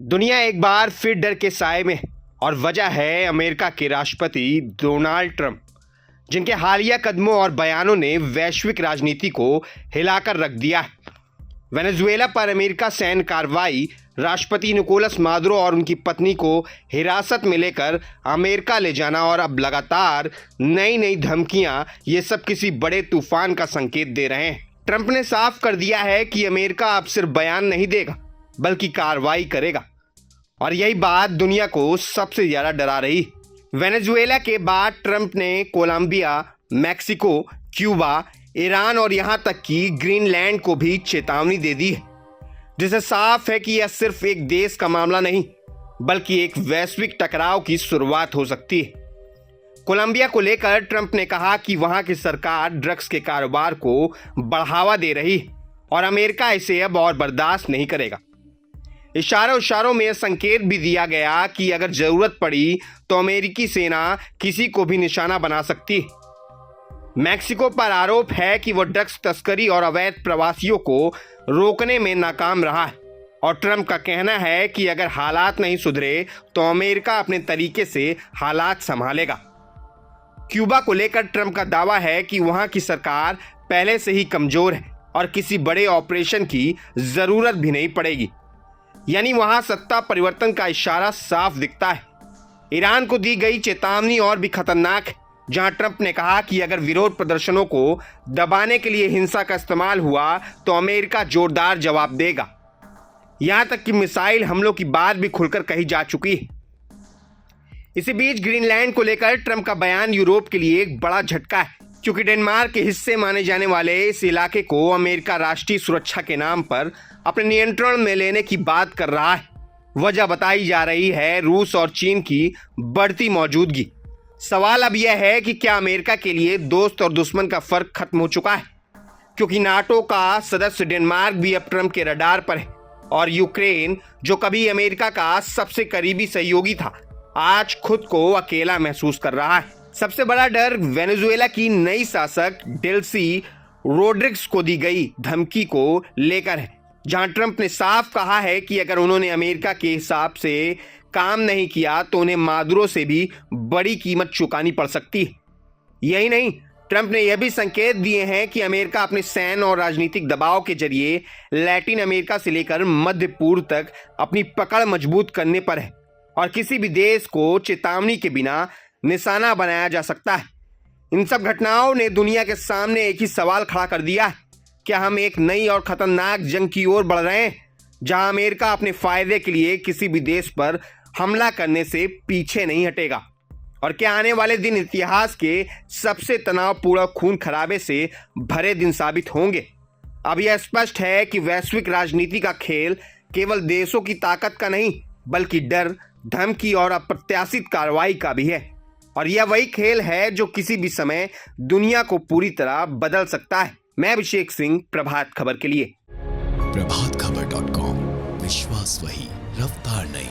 दुनिया एक बार फिर डर के साए में है और वजह है अमेरिका के राष्ट्रपति डोनाल्ड ट्रंप, जिनके हालिया कदमों और बयानों ने वैश्विक राजनीति को हिलाकर रख दिया है। वेनेजुएला पर अमेरिका सैन्य कार्रवाई, राष्ट्रपति निकोलस मादुरो और उनकी पत्नी को हिरासत में लेकर अमेरिका ले जाना और अब लगातार नई नई धमकियां, ये सब किसी बड़े तूफान का संकेत दे रहे हैं। ट्रंप ने साफ कर दिया है कि अमेरिका अब सिर्फ बयान नहीं देगा बल्कि कार्रवाई करेगा, और यही बात दुनिया को सबसे ज्यादा डरा रही। वेनेजुएला के बाद ट्रंप ने कोलंबिया, मैक्सिको, क्यूबा, ईरान और यहां तक कि ग्रीनलैंड को भी चेतावनी दे दी है, जिससे साफ है कि यह सिर्फ एक देश का मामला नहीं बल्कि एक वैश्विक टकराव की शुरुआत हो सकती है। कोलंबिया को लेकर ट्रंप ने कहा कि वहां की सरकार ड्रग्स के कारोबार को बढ़ावा दे रही है और अमेरिका इसे अब और बर्दाश्त नहीं करेगा। इशारों में यह संकेत भी दिया गया कि अगर जरूरत पड़ी तो अमेरिकी सेना किसी को भी निशाना बना सकती है। मैक्सिको पर आरोप है कि वह ड्रग्स तस्करी और अवैध प्रवासियों को रोकने में नाकाम रहा है, और ट्रंप का कहना है कि अगर हालात नहीं सुधरे तो अमेरिका अपने तरीके से हालात संभालेगा। क्यूबा को लेकर ट्रंप का दावा है कि वहां की सरकार पहले से ही कमजोर है और किसी बड़े ऑपरेशन की जरूरत भी नहीं पड़ेगी, यानी वहां सत्ता परिवर्तन का इशारा साफ दिखता है। ईरान को दी गई चेतावनी और भी खतरनाक है, जहां ट्रंप ने कहा कि अगर विरोध प्रदर्शनों को दबाने के लिए हिंसा का इस्तेमाल हुआ तो अमेरिका जोरदार जवाब देगा। यहां तक कि मिसाइल हमलों की बात भी खुलकर कही जा चुकी है। इसी बीच ग्रीनलैंड को लेकर ट्रंप का बयान यूरोप के लिए एक बड़ा झटका है, क्योंकि डेनमार्क के हिस्से माने जाने वाले इस इलाके को अमेरिका राष्ट्रीय सुरक्षा के नाम पर अपने नियंत्रण में लेने की बात कर रहा है। वजह बताई जा रही है रूस और चीन की बढ़ती मौजूदगी। सवाल अब यह है कि क्या अमेरिका के लिए दोस्त और दुश्मन का फर्क खत्म हो चुका है, क्योंकि नाटो का सदस्य डेनमार्क भी अब ट्रंप के रडार पर है, और यूक्रेन, जो कभी अमेरिका का सबसे करीबी सहयोगी था, आज खुद को अकेला महसूस कर रहा है। सबसे बड़ा डर वेनेजुएला की नई शासक डेल्सी रोड्रिग्स को दी गई धमकी को लेकर है, जहां ट्रंप ने साफ कहा है कि अगर उन्होंने अमेरिका के हिसाब से काम नहीं किया तो उन्हें मादुरो से भी बड़ी कीमत चुकानी पड़ सकती है। यही नहीं, ट्रंप ने यह भी संकेत दिए हैं कि अमेरिका अपने सैन्य और राजनीतिक दबाव के जरिए लैटिन अमेरिका से लेकर मध्य पूर्व तक अपनी पकड़ मजबूत करने पर है, और किसी भी देश को चेतावनी के बिना निशाना बनाया जा सकता है। इन सब घटनाओं ने दुनिया के सामने एक ही सवाल खड़ा कर दिया है, क्या हम एक नई और खतरनाक जंग की ओर बढ़ रहे हैं, जहां अमेरिका अपने फायदे के लिए किसी भी देश पर हमला करने से पीछे नहीं हटेगा? और क्या आने वाले दिन इतिहास के सबसे तनावपूर्ण खून खराबे से भरे दिन साबित होंगे? अब यह स्पष्ट है कि वैश्विक राजनीति का खेल केवल देशों की ताकत का नहीं बल्कि डर, धमकी और अप्रत्याशित कार्रवाई का भी है, और यह वही खेल है जो किसी भी समय दुनिया को पूरी तरह बदल सकता है। मैं अभिषेक सिंह, प्रभात खबर के लिए। प्रभातखबर.com, विश्वास वही, रफ्तार नहीं।